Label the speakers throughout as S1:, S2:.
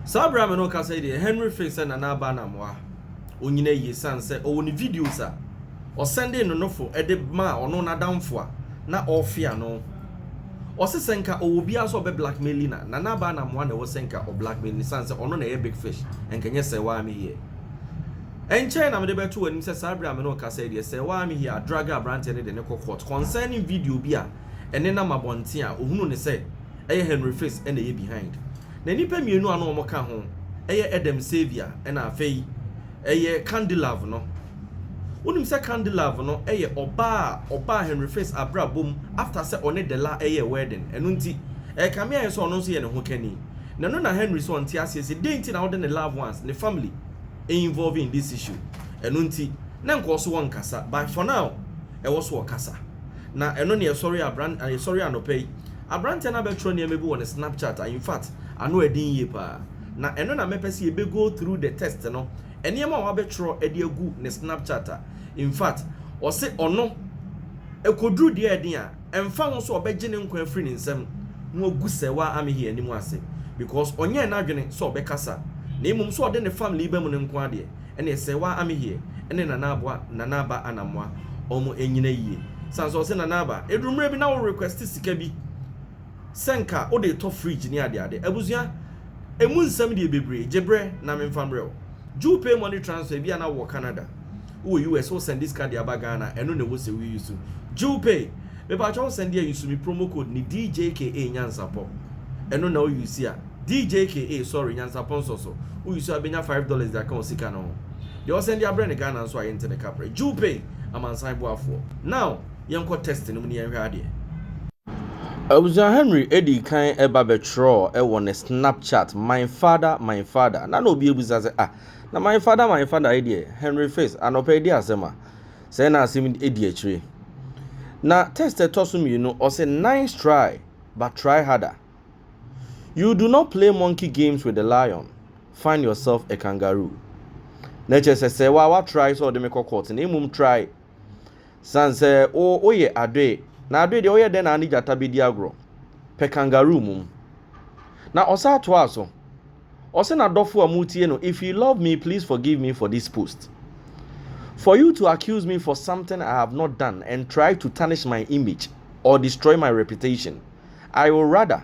S1: Sabra me no ka say de Henry Fitz na na ba na moa onyina yi san say o woni videos a o sende no no fo e de ma ono na damfo a na ofia no o se senka o obi aso be blackmail na na ba na moa na wo senka o blackmail ni san say ono na e big fish enkenye say wa me here enche na me de beto anim say Sabra me no ka say de say wa me here drag a brand ne de ne court concerning video bi a ene na mabonte a ohunu ne say eye Henry Fitz ene ye behind na nipa mienu ano mo ka ho eye Adam Savior na afei eye Candlelove no unim se Candlelove no eye oba Henry Fitz abrabom after se one de la eye wedding enu nti kame aye so ono so ye ne ho kani na no na Henry so nti asese dey nti na wo de ne loved ones ne family involved in this issue enu nti na nko so won kasa but for now e wo so kasa na eno ne sorry anopay abrante na betro ne mebu on Snapchat in fact ano edin ye pa na eno na mepese e be go through the test no ene ma wa betro e de agu ne Snapchat in fact o se ono ekodru de edin a emfa ho so obegye ne nkwa afri ne nsem no agu sewa amehi animu ase because onye na adwene so obekasa na emum so ode ne family ba mu ne nkwa ade ene sewa amehi ene na ba anamwa omo enyina yie sanso se na ba edrumre bi na wo request sika bi senka o de to fridge ni ade abuzua emu nsam de bebre jebre na memfamrel you pay money transfer bi na wo Canada wo US wo send this card ya bagana eno ne wo se we use you pay me ba cho send ya use me promo code ni Djka nyansapo eno na wo use ya Djka sorry nyansapo so wo use abenya $5 da kan sika no de wo send ya brand Ghana so aye ntene capre you pay amansan boafo now yenko test no mu ni yenhwe ade Abuja Henry Eddie kan eba Betrayal e won Snapchat my father na no obi ebuza say na my father Eddie Henry Fitz anopa Eddie asema say na asim Eddie akire na test etosum you know or say nice try but try harder. You do not play monkey games with the lion, find yourself a kangaroo. Nature say wa try so de make court na emum try san say o ye ade na ade de oye den na Djka bedi agro pe kangaroo mum na osa to aso ose na dofo amutie no if you love me please forgive me for this post. For you to accuse me for something I have not done and try to tarnish my image or destroy my reputation, I will rather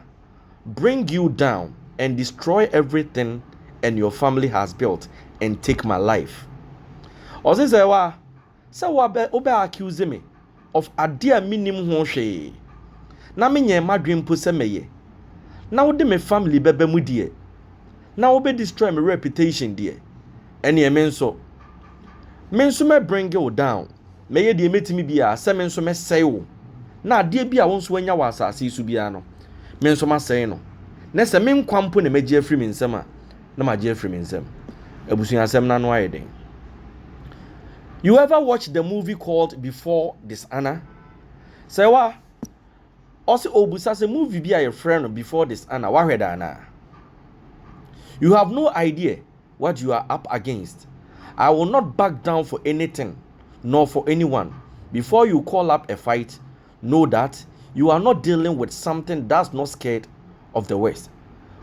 S1: bring you down and destroy everything and your family has built and take my life. Ose say wa be obe accuse me of adia minim ho hwe na menye madwempo se meye na wo de me family bebe mu die na wo be destroy my reputation die ene menso me bring you down meye de metimi bia se menso me sei wo na ade bia wo nso anya wa asase su bia no menso ma sei no na se me nkwampo na magye afri me nsem a na magye afri me nsem abusuan asem na no ayeden. You ever watch the movie called Before Dishonor? Say what? Also, obusa se movie be a friend Before Dishonor. What read na? You have no idea what you are up against. I will not back down for anything, nor for anyone. Before you call up a fight, know that you are not dealing with something that's not scared of the West.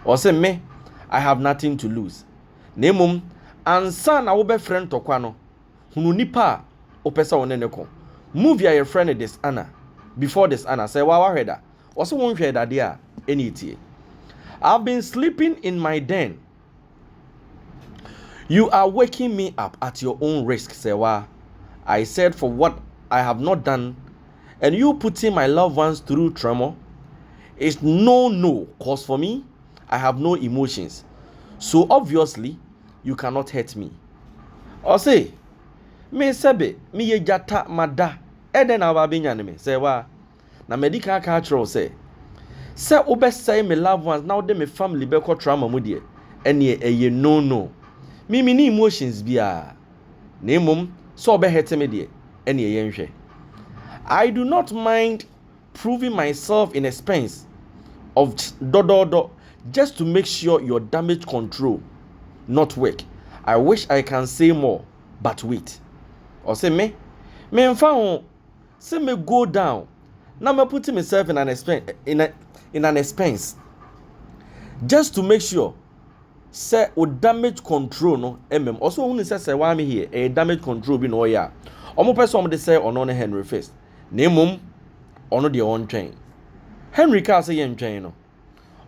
S1: Or say me, I have nothing to lose. Nemum, ansa na wo be friend tokwano. Hunu nipa opesa woneneko movie a your friend Dishonor Before Dishonor say wa hweda also won hweda de a enitie. I've been sleeping in my den. You are waking me up at your own risk. Say wa I said for what I have not done and you putting my loved ones through trauma is no cause for me. I have no emotions, so obviously you cannot hurt me. Or say me sebe me ye jata mada eden ababenya ne me say wa na medical culture say obesai me loved ones now de me family be ko trauma mu de ene eye no me ni emotions bia na emum so obe hete me de ene ye nhwe. I do not mind proving myself in expense of dododo just to make sure your damage control not work. I wish I can say more but wait. Or say me mfa ho say me go down now me put myself in an expense just to make sure say o damage control no also who say why me here a damage control bi no ya omo person de say ono ne Henry Fitz na emom ono de on twen Henry ka say yen twen no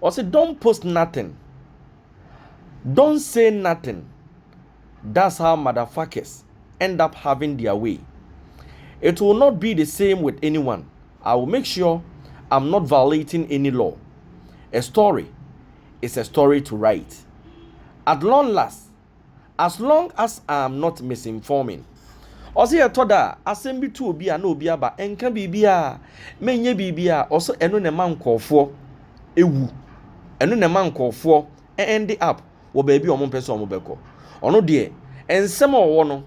S1: or say don't post nothing, don't say nothing. That's how motherfuckers end up having their way. It will not be the same with anyone. I will make sure I'm not violating any law. A story is a story to write. At long last, as long as I am not misinforming. Also, I told her, assembly to be an obiaba and can be bia, menye bibia, also eno ne man call for ewu. Eno ne man call for end the up, wo baby or mon person mobeko. Ono de, and some or one,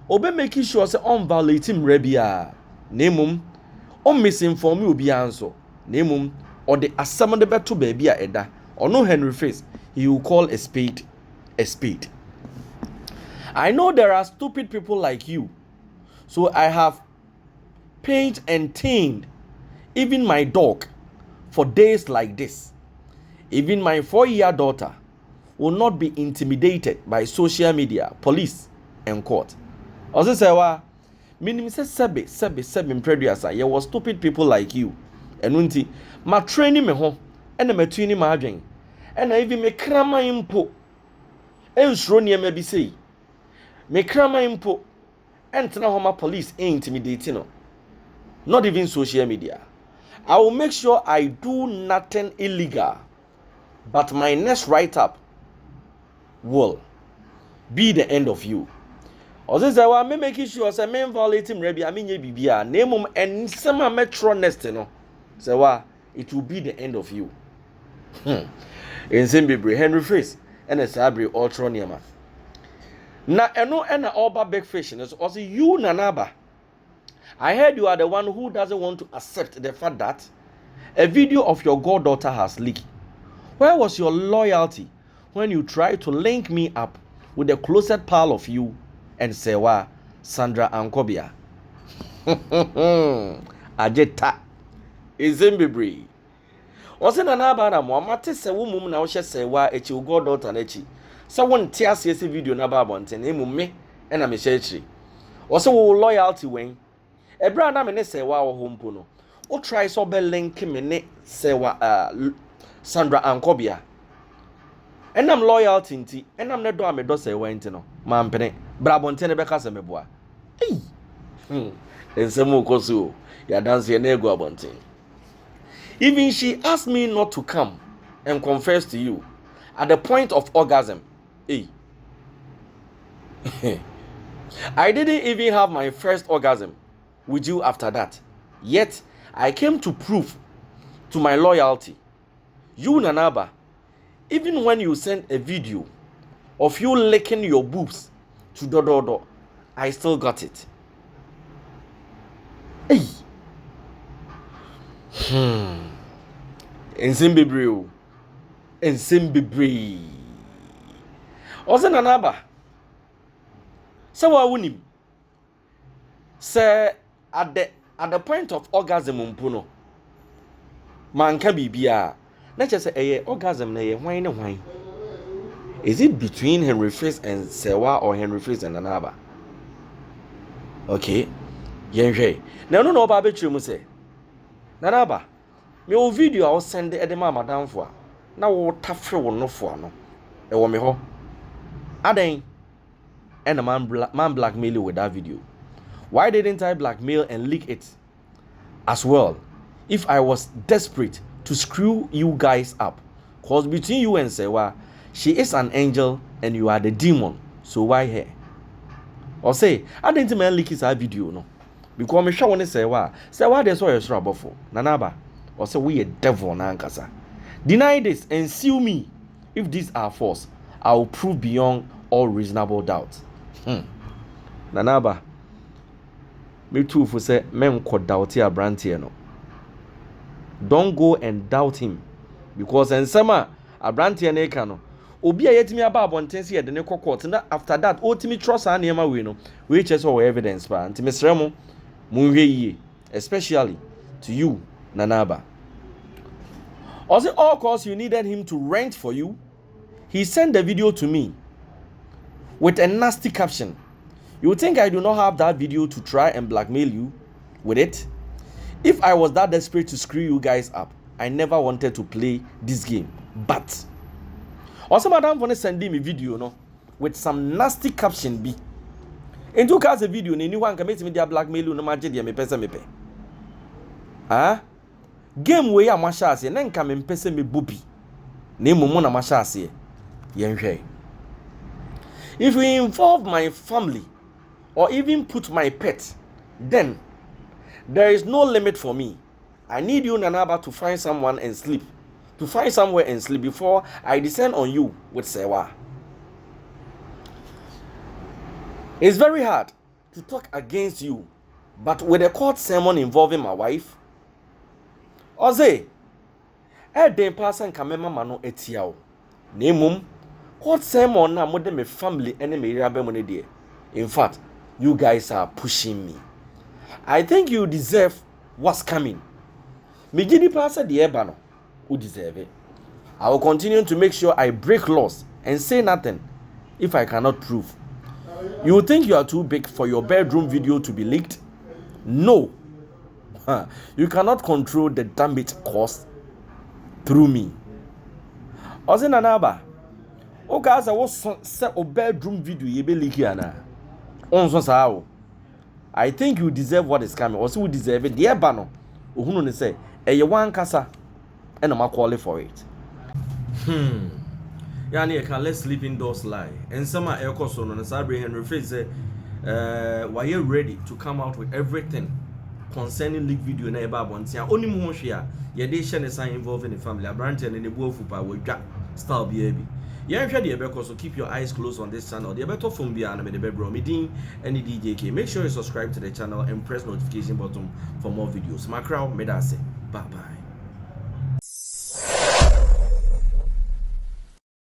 S1: obe making sure say on violating rebia. Nemum, on misinform you be answer. Nemum, or the assummon the better baby eda, or no Henry Fitz, he will call a spade a spade. I know there are stupid people like you, so I have painted and tamed even my dog for days like this. Even my 4-year daughter will not be intimidated by social media, police, and court. Also say wa, minim say sebe impreduasa. Ye was stupid people like you. Enunti, ma training me ho, ena ma tuini ma adwen, ena even me krama impo. Ensuro niema bi sei. Me krama impo. Entena homa police intimidating no. Not even social media. I will make sure I do nothing illegal. But my next write-up will be the end of you. Also say well, me making sure say me violating rebi aminye bibia. Name and some metro next no. Say well, it will be the end of you. In Zimbabwe, Henry Fitz and a sabri ultra niema. Na eno ena oba big fish is also you nanaba. I heard you are the one who doesn't want to accept the fact that a video of your goddaughter has leaked. Where was your loyalty when you tried to link me up with the closest pal of you and Sewa, Sandra Ankobia? Ajeta Zimbabwe. Was in another Mamate se woman now she say why a chill goddaughter nechi. Someone tears this video na babonte name me and I'm a shady. Also loyalty when a brand I'm in say wow home puno. O try so be link me ne sewa Sandra Ankobia. And I'm loyalty nti and I'm not do am do say went no. Man pene brabonte ne beka se meboa. Hey. Ensemu koso ya dance ye na ego abonte. Even she asked me not to come and confess to you at the point of orgasm. Hey. I didn't even have my first orgasm with you after that. Yet, I came to prove to my loyalty. You, Nanaba, even when you sent a video of you licking your boobs to Dododo, I still got it. Hey. Nsimbebre. Oze Nanaba. So what wunim? Say at the point of orgasm mpuno. Man can be bia. Not just say orgasm na ye wine. Is it between Henry Fitz and Sewa or Henry Fitz and Nanaba? Okay. Yenhwe. Na no ba betru mu say. Nanaba. Me o video I will send the edema madam for. Na wo tafre wo no for no. E wo me ho. Aden. And a man blackmail with that video. Why didn't I blackmail and leak it as well? If I was desperate to screw you guys up. Cause between you and Sewa, she is an angel and you are the demon. So why her? Or say, I didn't man leak his video no. Because me sure when Sewa there's why you're sure about for. Nanaba. Or say we a devil na ankasa. Deny this and sue me. If these are false, I will prove beyond all reasonable doubt. Nanaba. Me too for say men could doubt here branty no. Don't go and doubt him. Because en sama abranty na eka no. Obi ayetimi aba abonten se yede ne court na after that ultimate trust an ema we no. We check our evidence pa. Nti mesremo munhwe yie, especially to you Nanaba. Also all cause you needed him to rent for you. he sent the video to me with a nasty caption. You would think I do not have that video to try and blackmail you with it? If I was that desperate to screw you guys up, I never wanted to play this game. But also, madam, want to send me video no with some nasty caption be. In two cars a video, anyone can make me their blackmail you no matter the me pesa me pay. Ah, game way a mashase and then come and pesa me booby. Name mona mashase. Yenhwe. If we involve my family or even put my pet, then there is no limit for me. I need you, Nanaba, to find someone and sleep. To find somewhere and sleep before I descend on you with Sewa. It's very hard to talk against you, but with a court sermon involving my wife, Oze, den person kamema mano etiao. Nemum, court sermon na mode me family and me irabe money there. In fact, you guys are pushing me. I think you deserve what's coming. Me gidi pasa the ebano. Who deserve it? I will continue to make sure I break laws and say nothing if I cannot prove. You think you are too big for your bedroom video to be leaked? No. You cannot control the damage caused through me. Ozinanaba. O guys, I was set a bedroom video ye be leaky ana. Onso sao. I think you deserve what is coming. Also, you deserve it. The ebano. Uhunu ne say, "Eye wan kasa." And I'm qualify for it. Yani can let sleeping dogs lie. And some are echoes on the Sabri Henry Fitz say, why you ready to come out with everything concerning leak video na eba bontia. Only more share. Ye dey share sign involving the family. A branch and the boy fupa with Djka style baby. Yeah, the Djka, so keep your eyes closed on this channel. The better phone be an the bedroom meeting any Djka. Make sure you subscribe to the channel and press notification button for more videos. My crowd made us say bye bye.